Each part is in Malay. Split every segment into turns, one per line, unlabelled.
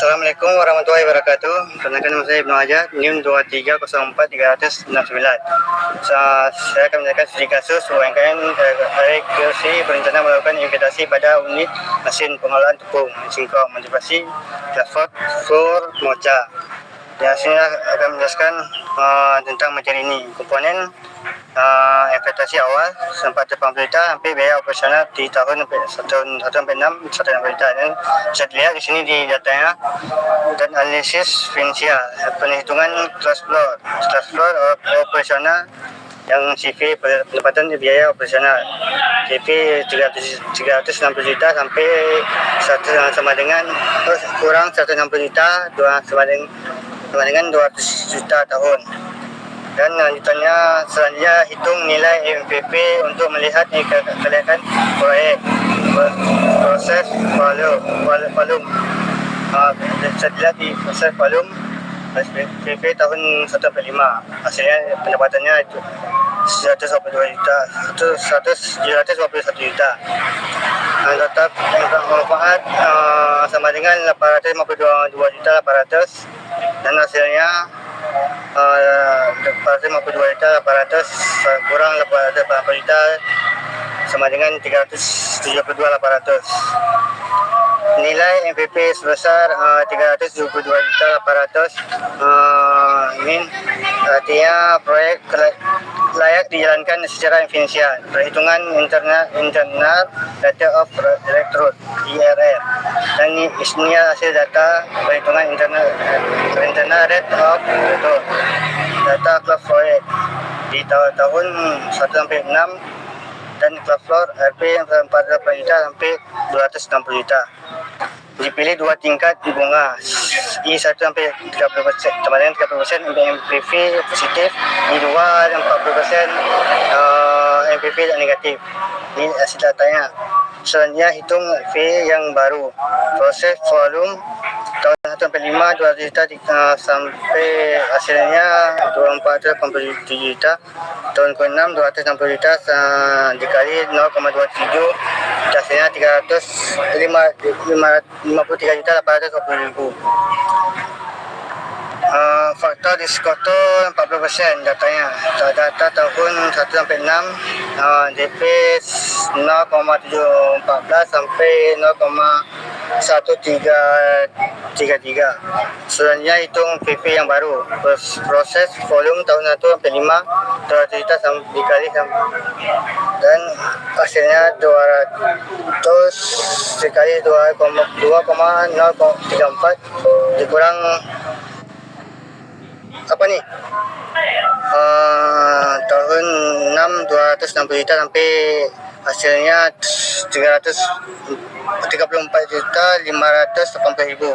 Assalamualaikum warahmatullahi wabarakatuh. Perkenalkan nama saya Ibnu Hajar, NIM 2304369. Saya akan menjelaskan studi kasus UMKM dari QC berencana melakukan investasi pada unit mesin pengolahan tepung singkong motivasi Trafford Floor Mocha. Yang sini akan menjelaskan tentang materi ini. Komponen investasi awal 480 juta, hampir biaya operasional di tahun 1 sampai 6 160 juta. Dan bisa dilihat di sini di datanya dan analisis finansial, perhitungan cash flow operasional yang CV pendapatan biaya operasional CV 360 juta sampai 100 sama dengan kurang 160 juta sama dengan 200 juta tahun. Dan selanjutnya hitung nilai MPP untuk melihat kelihatan proyek proses volume. Bisa dilihat di proses volume MPP tahun 1 sampai 5. Hasilnya pendapatannya itu 122 juta, 721 juta. Total manfaat sama dengan 852 juta 800, dan hasilnya 852 juta 800 kurang 880 juta sama dengan 372 800. Nilai MPP sebesar 372 juta 800. Ini artinya proyek layak dijalankan secara finansial. Perhitungan internal rate of return IRR, dan ini hasil data perhitungan internal rate of return data club proyek di tahun 1 sampai 6, dan club floor RP 480 juta sampai 260 juta. Dipilih dua tingkat bunga, I1 sampai 30%, sama dengan 30% MPV positif, I2 dan 40% MPV negatif. Ini hasil datanya. Selanjutnya hitung V yang baru, proses volume tahun 1 sampai 5 200 juta sampai hasilnya 487 juta, tahun ke-6 260 juta dikali 0,27 hasilnya 353 juta 820 ribu. Faktor diskoto 40% datanya. Data tahun 1 sampai 6 DP 0,714 sampai 0,1333. Selanjutnya hitung PP yang baru, proses volume tahun 1 sampai 5 200 juta dikali dan hasilnya 200 dikali 2,034 dikurang apa nih, tahun 6 260 juta sampai hasilnya 334 juta 580 ribu.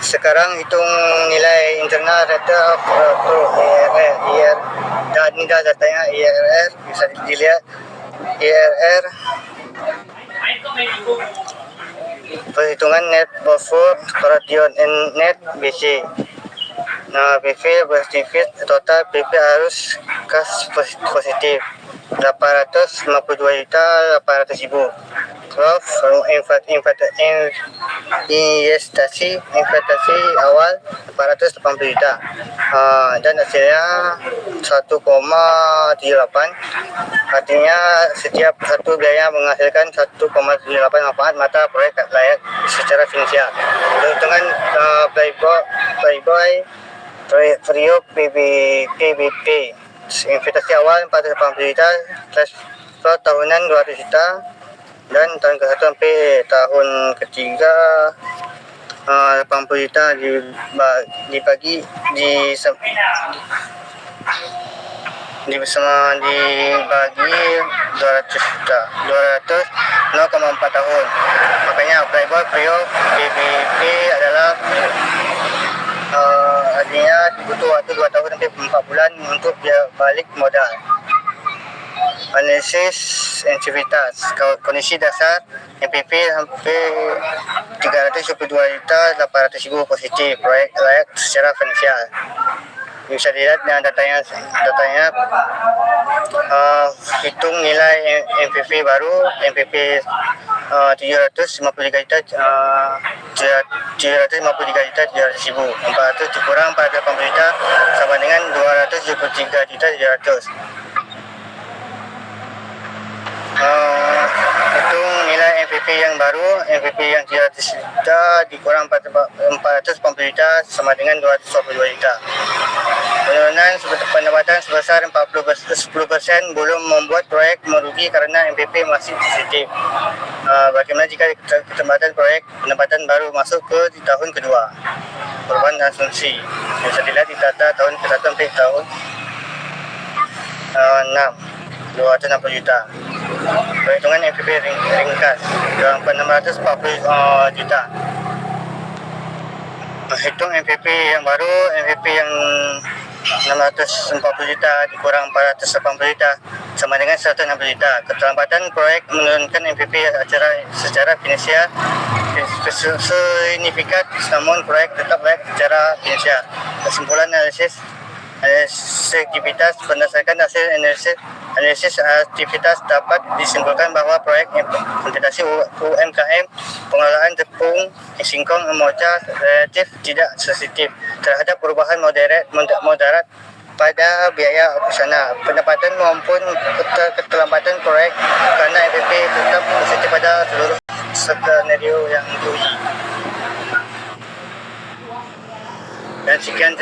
Sekarang hitung nilai internal rate of IRR. Dan ini dah datanya IRR, bisa dilihat IRR perhitungan net profit ration and net BC. BV positif, total PP harus kas positif 852 juta 800 ribu. Growth investasi awal 480 juta, dan hasilnya 1,78. Artinya setiap satu biaya menghasilkan 1,78 manfaat, mata proyek layak secara finansial. Perhitungan Playboy Trio PBP, investasi awal 480 juta, cash flow tahunan 200 juta, dan tahun ke-1 sampai tahun ke-3 80 juta dibagi dibagi 200 juta 0,4 tahun. Makanya Playboy Trio PBP adalah artinya butuh waktu 2 tahun sampai 4 bulan untuk dia balik modal. Analisis entivitas, kondisi dasar MPP sampai 372 juta 800 ribu positif, proyek layak secara finansial. Bisa dilihat dengan datanya hitung nilai MPV baru, MPV 753 juta 753.700.000. 400 dikurang 480 juta sama dengan 273.700. Hitung nilai MVP yang baru. MVP yang 300 juta dikurang 480 juta sama dengan 222 juta. Penurunan pendapatan sebesar 10% belum membuat proyek merugi karena MVP masih positif. Bagaimana jika kesempatan proyek pendapatan baru masuk ke tahun kedua? Perubahan asumsi bisa dilihat di data tahun ke-1 sampai tahun 6, 260 juta. Perhitungan MVP ringkas 640 juta. Hitung MVP yang baru. MVP yang 640 juta dikurang 480 juta sama dengan 160 juta. Keterlambatan proyek menurunkan MVP secara finansial signifikan, namun proyek tetap layak secara finansial. Kesimpulan analisis aktivitas. Berdasarkan hasil analisis aktivitas dapat disimpulkan bahwa proyek implementasi UMKM pengelolaan tepung singkong Mocha relatif tidak sensitif terhadap perubahan moderat pada biaya operasional, pendapatan maupun keterlambatan proyek karena MVP tetap positif pada seluruh skenario yang diuji. Dan sekian.